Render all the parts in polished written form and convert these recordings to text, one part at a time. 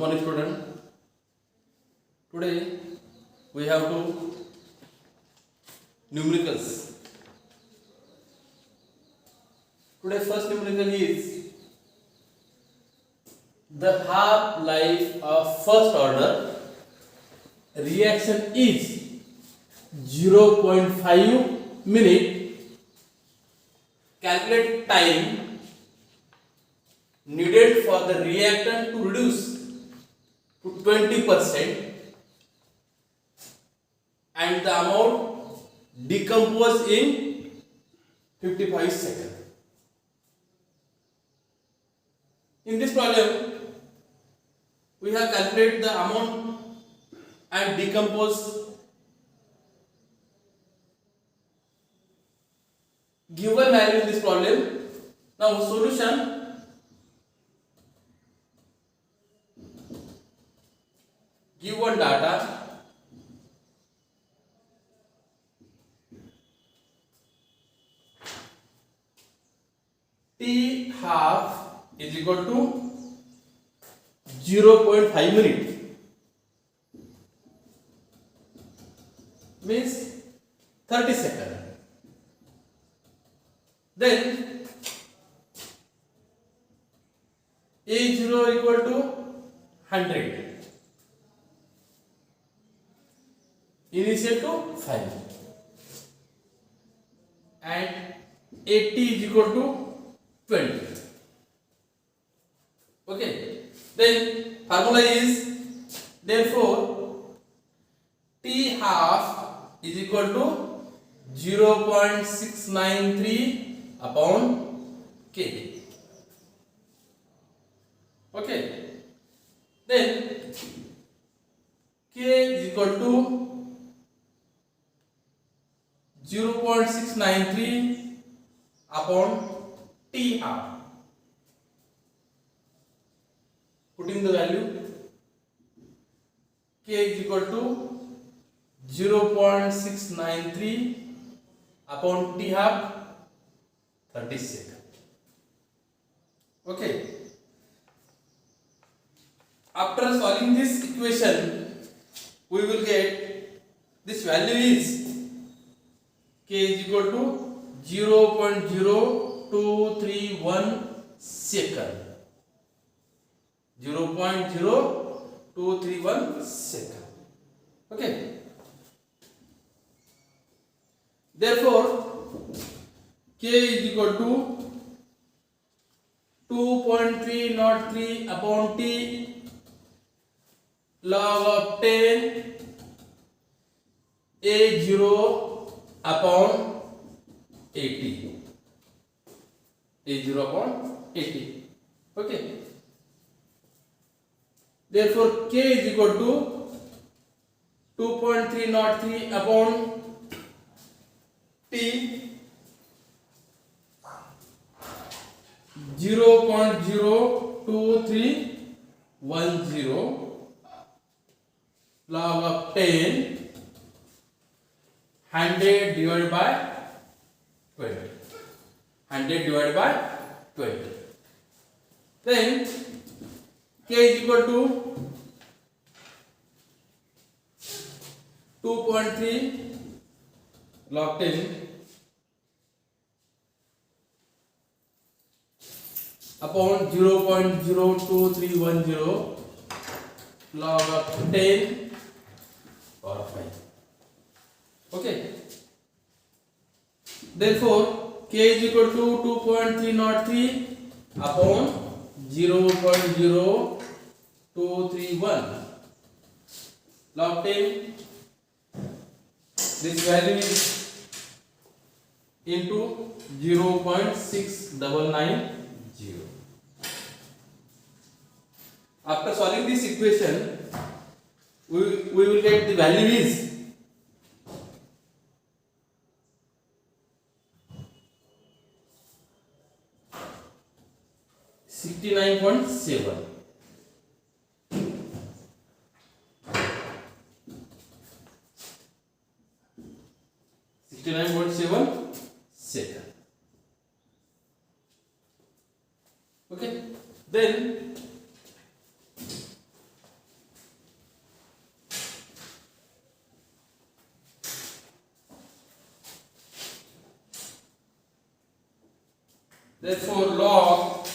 morning student. Today we have two numericals. Today first numerical is the half life of first order reaction is 0.5 minute. Calculate time needed for the reactant to reduce to 20% and the amount decomposed in 55 seconds. In this problem, we have calculated the amount and decompose given value in this problem. Now solution. Given data, T half is equal to 0.5 minute, means 30 seconds. Then A0 equal to 100. Initial to 5 and 80 is equal to 20. Okay, then formula is therefore T half is equal to 0.693 upon K. Okay, then K is equal to 0.693 upon T half. Putting the value, K is equal to 0.693 upon T half, 30 seconds. Okay. After solving this equation, we will get this value is K is equal to 0.0231 second. 0.0231 second. Okay. Therefore, K is equal to 2.303 upon T log of 10 A0 upon 80. A0 upon 80. Okay. Therefore, K is equal to 2.303 upon T 0.02310 log of 10 100 divided by 20. 100 divided by 20. Then K is equal to 2.3 log 10 upon 0.02310 log of 10 power 5. Okay. Therefore, K is equal to 2.303 upon 0.0231 log 10. This value is into 0.6990. After solving this equation, we will get the value is 69.7. 69.7 second. Okay. Then Therefore, log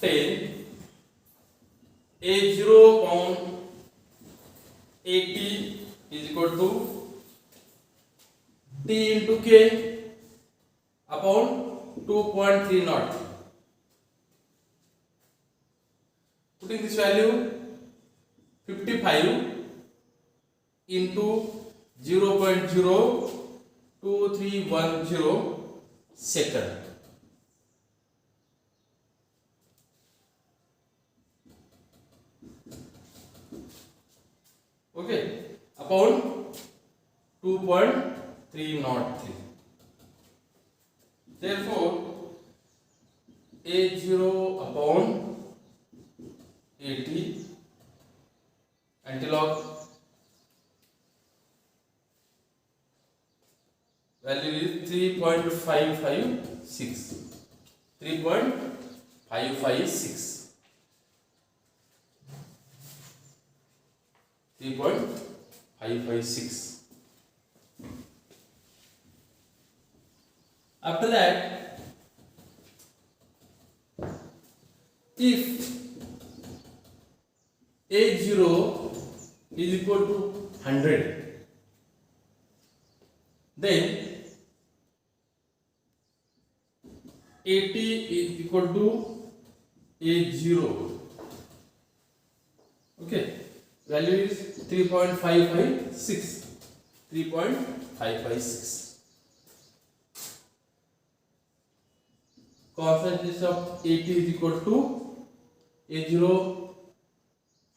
10 A0 upon 80 is equal to T into K upon 2.30. Putting this value 55 into 0.02310 second. Okay, upon 2.303. Therefore, A0 upon 80 antilog value is 3.556. 3.556. 3.556. After that, if A0 is equal to 100, then 80 is equal to A0. Okay, value is 3.556. 3.556. Concentration of 80 is equal to A0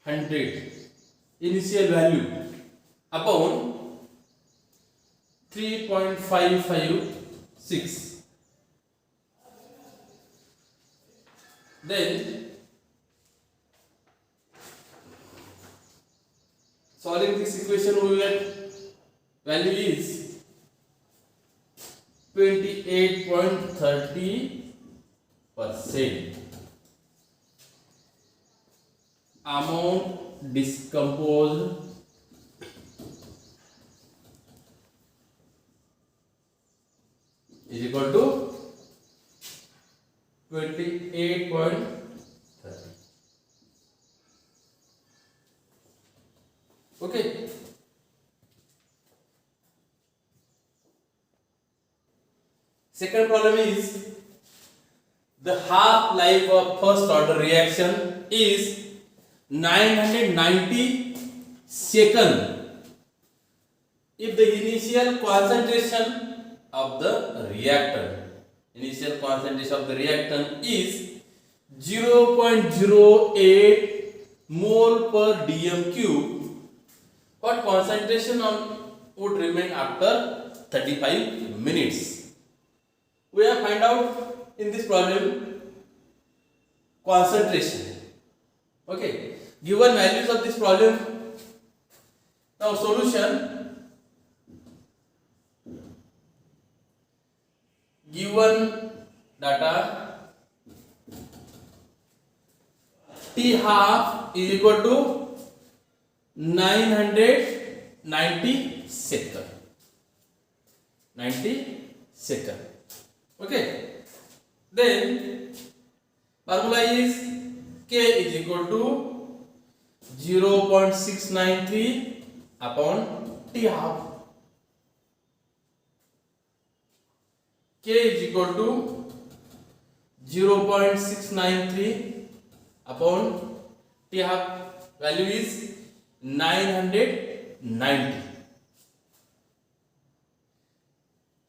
100 initial value upon 3.556. Then solving this equation, we will get value is 28.30%. Amount decomposed is equal to 28.30. Okay. Second problem is the half life of first order reaction is 990 seconds if the initial concentration of the reactant is 0.08 mole per dm cube. What concentration would remain after 35 minutes? We have find out in this problem concentration. Okay, given values of this problem. Now solution. Given data, T half is equal to 990 second. 90 second. Okay. Then formula is K is equal to 0.693 upon T half. K is equal to 0.693 upon T half. Value is 990.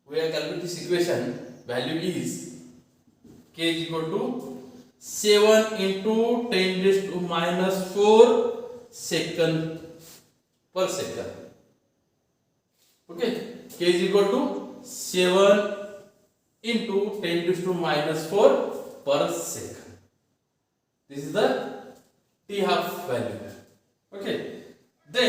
We have calculated this equation. Value is K is equal to 7 into 10 raised to minus 4 second per second. Okay, K is equal to 7 into 10 raised to minus 4 per second. This is the T half value. Okay, then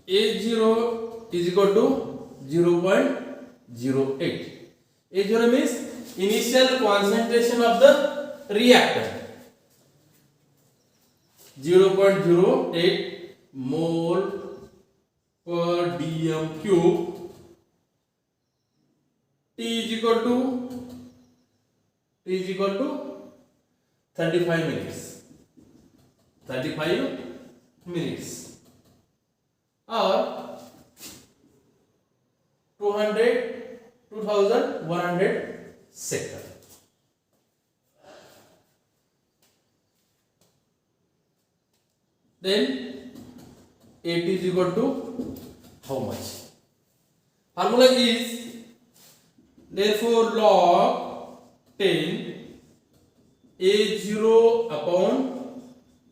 A0 is equal to 0.08. A0 means initial concentration of the reactant. 0.08 mole per dm cube t is equal to 35 minutes. 35 minutes or 2100 second. Then AT is equal to how much? Formula is therefore log 10 A0 upon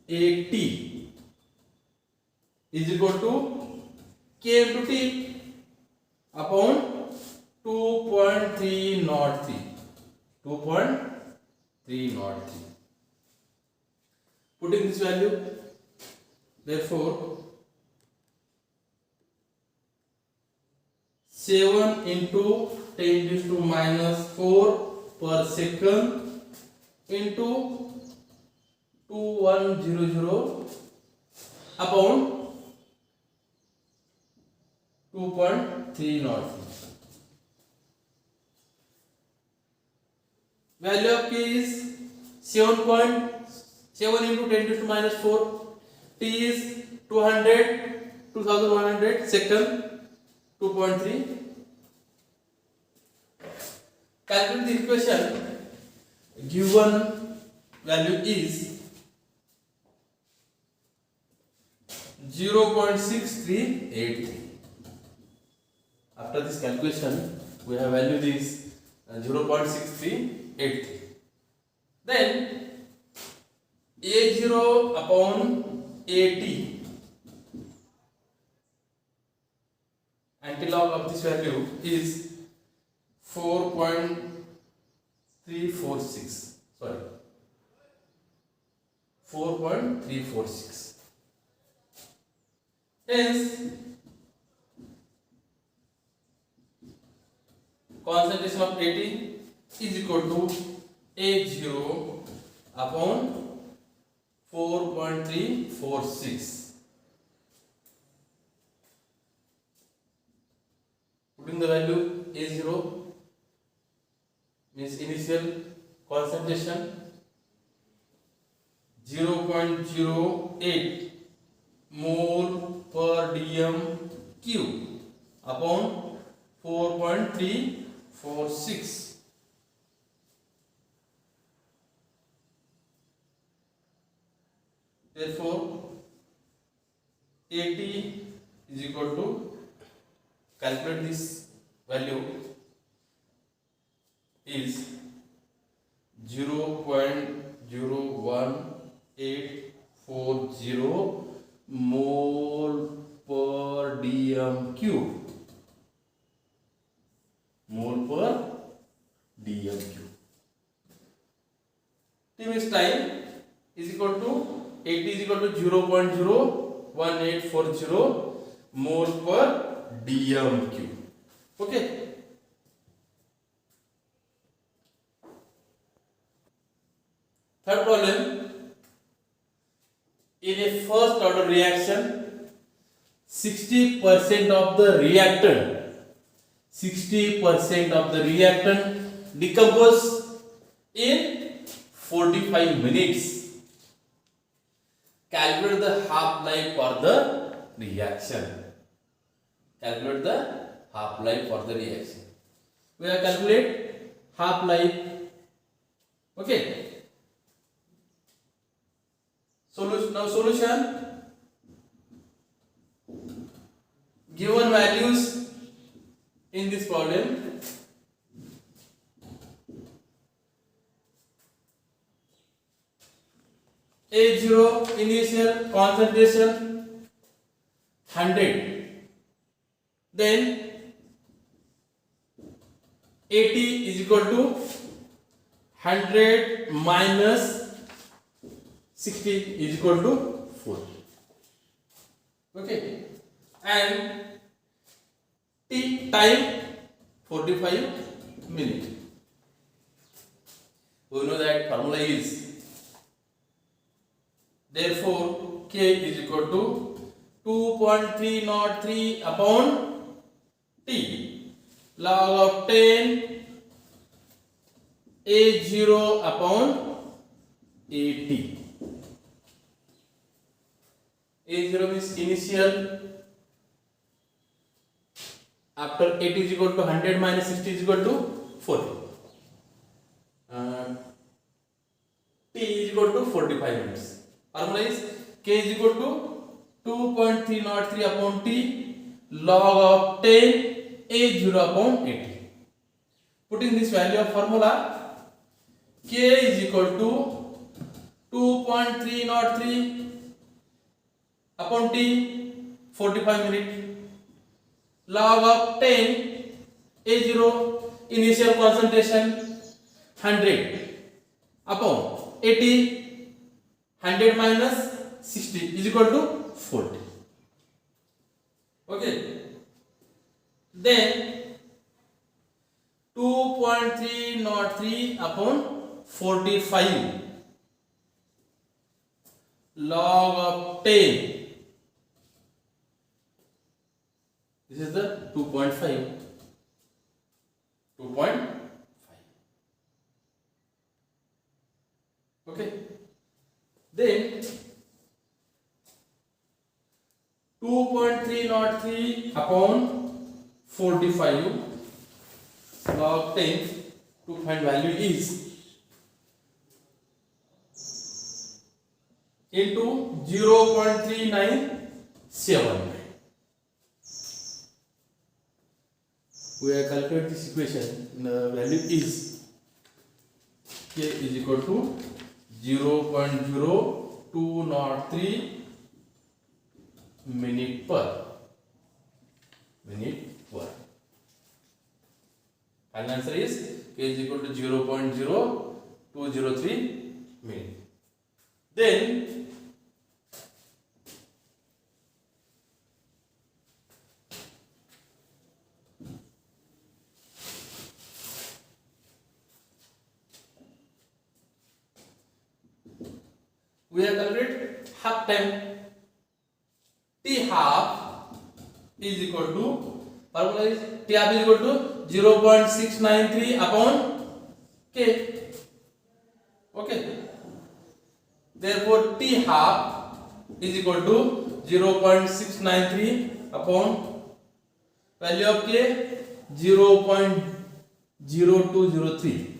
AT is equal to K into T upon 2.303. 2.303. Putting this value, therefore 7 into 10 raised to minus 4 per second into 2100 upon 2.303. Value of K is 7.7 into 10 raised to minus 4. T is 2100 second. 2.3. Calculate the equation. Given value is 0.6383. After this calculation, we have value is 0.6383. Then A0 upon AT, antilog of this value is 4.346. Sorry, 4.346. Hence, concentration of AT is equal to A0 upon 4.346. Putting the value A0 means initial concentration 0.08 mole per dm cube upon 4.346. Therefore, AT is equal to, calculate this value, is 0.01840 mole per dm cube. Mole per dm cube. T means time is equal to, AT is equal to 0.01840 mole per dm cube. Okay. Third problem. In a first order reaction, 60% of the reactant decompose in 45 minutes. Calculate the half life for the reaction. Calculate the half life for the reaction. We have calculate half life. Okay. Solution. Given values in this problem. A0 initial concentration 100. Then AT is equal to 100 minus 60 is equal to 4. Okay. And T time 45 minutes. We know that formula is, therefore K is equal to 2.303 upon T. Log of 10 A0 upon AT. A0 means initial. After 8 is equal to 100 minus 60 is equal to 40. T is equal to 45 minutes. Formula is K is equal to 2.303 upon T log of 10 A0 upon 80. Putting this value of formula, K is equal to 2.303 upon T 45 minutes log of 10 A0 initial concentration 100 upon 80 100 minus 60 is equal to 40. Okay, then 2.303 upon 45 log of 10. This is the 2.5. 2.5. Okay. Then 2.303 upon 45 log 10 to find value is into 0.397. We have calculated this equation. The value is K is equal to 0.0203 minute per. Final answer is K is equal to 0.0203 minute. Then we have calculated half time. T half is equal to, formula is T half is equal to 0.693 upon K. Okay. Therefore, T half is equal to 0.693 upon value of K 0.0203.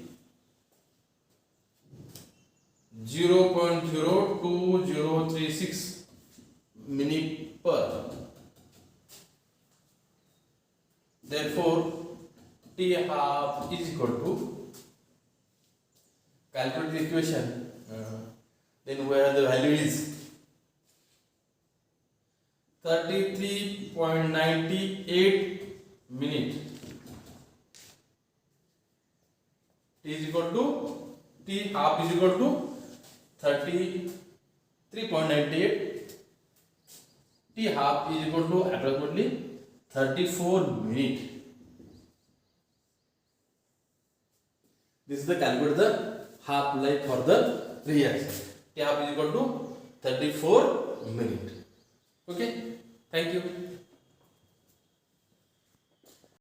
0.0236 minute per. Therefore, T half is equal to, calculate the equation, then where the value is 33.98 minute. T is equal to, T half is equal to 33.98. T half is equal to approximately 34 minutes. This is the calculate the half life for the reaction. T half is equal to 34 minutes. Okay, thank you.